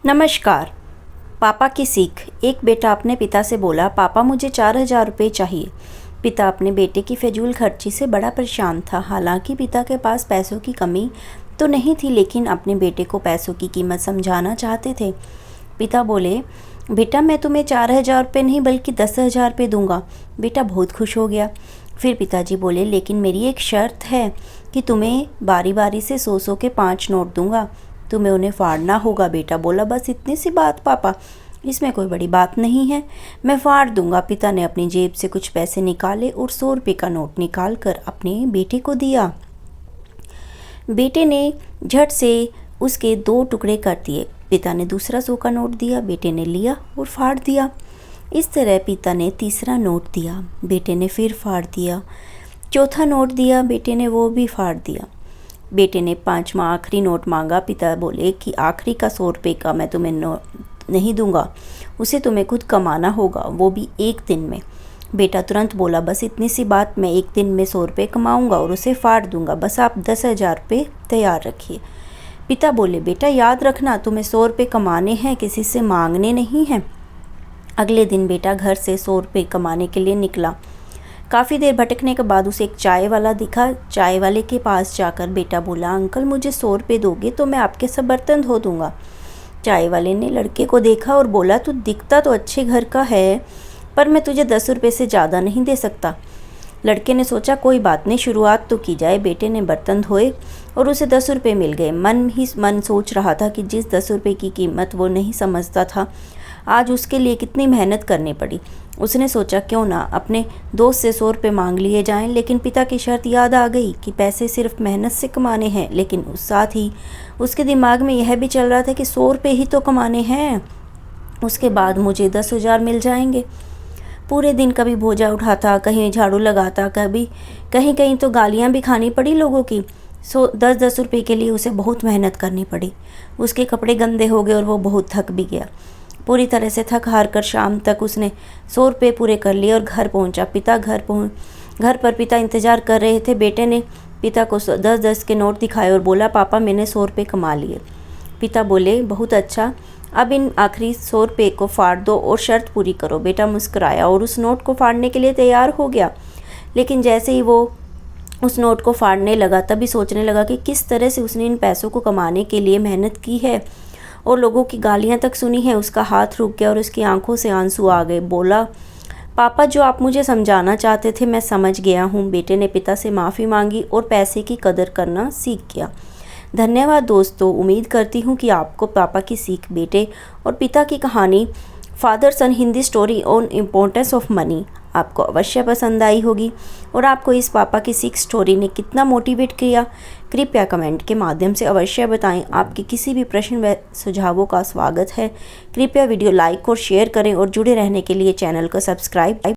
नमस्कार। पापा की सीख। एक बेटा अपने पिता से बोला, पापा मुझे 4,000 रुपये चाहिए। पिता अपने बेटे की फजूल खर्ची से बड़ा परेशान था। हालांकि पिता के पास पैसों की कमी तो नहीं थी, लेकिन अपने बेटे को पैसों की कीमत समझाना चाहते थे। पिता बोले, बेटा मैं तुम्हें 4,000 रुपये नहीं बल्कि 10,000 रुपये दूंगा। बेटा बहुत खुश हो गया। फिर पिताजी बोले, लेकिन मेरी एक शर्त है कि तुम्हें बारी बारी से 100 के 5 नोट दूंगा, तुम्हें उन्हें फाड़ना होगा। बेटा बोला, बस इतनी सी बात पापा, इसमें कोई बड़ी बात नहीं है, मैं फाड़ दूंगा। पिता ने अपनी जेब से कुछ पैसे निकाले और 100 रुपये का नोट निकाल कर अपने बेटे को दिया। बेटे ने झट से उसके 2 टुकड़े कर दिए। पिता ने दूसरा 100 का नोट दिया, बेटे ने लिया और फाड़ दिया। इस तरह पिता ने तीसरा नोट दिया, बेटे ने फिर फाड़ दिया। चौथा नोट दिया, बेटे ने वो भी फाड़ दिया। बेटे ने 5वां आखिरी नोट मांगा। पिता बोले कि आखिरी का 100 रुपये का मैं तुम्हें नहीं दूंगा, उसे तुम्हें खुद कमाना होगा, वो भी एक दिन में। बेटा तुरंत बोला, बस इतनी सी बात, मैं एक दिन में 100 रुपये कमाऊंगा और उसे फाड़ दूंगा, बस आप 10,000 रुपये तैयार रखिए। पिता बोले, बेटा याद रखना, तुम्हें 100 रुपये कमाने हैं, किसी से मांगने नहीं हैं। अगले दिन बेटा घर से 100 रुपये कमाने के लिए निकला। काफ़ी देर भटकने के बाद उसे एक चाय वाला दिखा। चाय वाले के पास जाकर बेटा बोला, अंकल मुझे 100 रुपये दोगे तो मैं आपके सब बर्तन धो दूंगा। चाय वाले ने लड़के को देखा और बोला, तू दिखता तो अच्छे घर का है, पर मैं तुझे 10 रुपये से ज़्यादा नहीं दे सकता। लड़के ने सोचा, कोई बात नहीं, शुरुआत तो की जाए। बेटे ने बर्तन धोए और उसे 10 रुपये मिल गए। मन ही मन सोच रहा था कि जिस 10 रुपये की कीमत वो नहीं समझता था, आज उसके लिए कितनी मेहनत करनी पड़ी। उसने सोचा, क्यों ना अपने दोस्त से 100 रुपये मांग लिए जाएं। लेकिन पिता की शर्त याद आ गई कि पैसे सिर्फ मेहनत से कमाने हैं। लेकिन उस साथ ही उसके दिमाग में यह भी चल रहा था कि 100 रुपये ही तो कमाने हैं, उसके बाद मुझे 10,000 मिल जाएंगे। पूरे दिन कभी बोझा उठाता, कहीं झाड़ू लगाता, कभी कहीं कहीं तो गालियाँ भी खानी पड़ी लोगों की। 10-10 रुपये के लिए उसे बहुत मेहनत करनी पड़ी। उसके कपड़े गंदे हो गए और वो बहुत थक भी गया। पूरी तरह से थक हार कर शाम तक उसने 100 रुपये पूरे कर लिए और घर पहुंचा। घर पर पिता इंतज़ार कर रहे थे। बेटे ने पिता को 10-10 के नोट दिखाए और बोला, पापा मैंने 100 रुपये कमा लिए। पिता बोले, बहुत अच्छा, अब इन आखिरी 100 रुपये को फाड़ दो और शर्त पूरी करो। बेटा मुस्कुराया और उस नोट को फाड़ने के लिए तैयार हो गया। लेकिन जैसे ही वो उस नोट को फाड़ने लगा, तभी सोचने लगा कि किस तरह से उसने इन पैसों को कमाने के लिए मेहनत की है और लोगों की गालियां तक सुनी है। उसका हाथ रुक गया और उसकी आंखों से आंसू आ गए। बोला, पापा जो आप मुझे समझाना चाहते थे मैं समझ गया हूँ। बेटे ने पिता से माफ़ी मांगी और पैसे की कदर करना सीख गया। धन्यवाद दोस्तों, उम्मीद करती हूँ कि आपको पापा की सीख, बेटे और पिता की कहानी father son Hindi story on importance of money आपको अवश्य पसंद आई होगी। और आपको इस पापा की सीख स्टोरी ने कितना मोटिवेट किया, कृपया कमेंट के माध्यम से अवश्य बताएं। आपके किसी भी प्रश्न व सुझावों का स्वागत है। कृपया वीडियो लाइक और शेयर करें और जुड़े रहने के लिए चैनल को सब्सक्राइब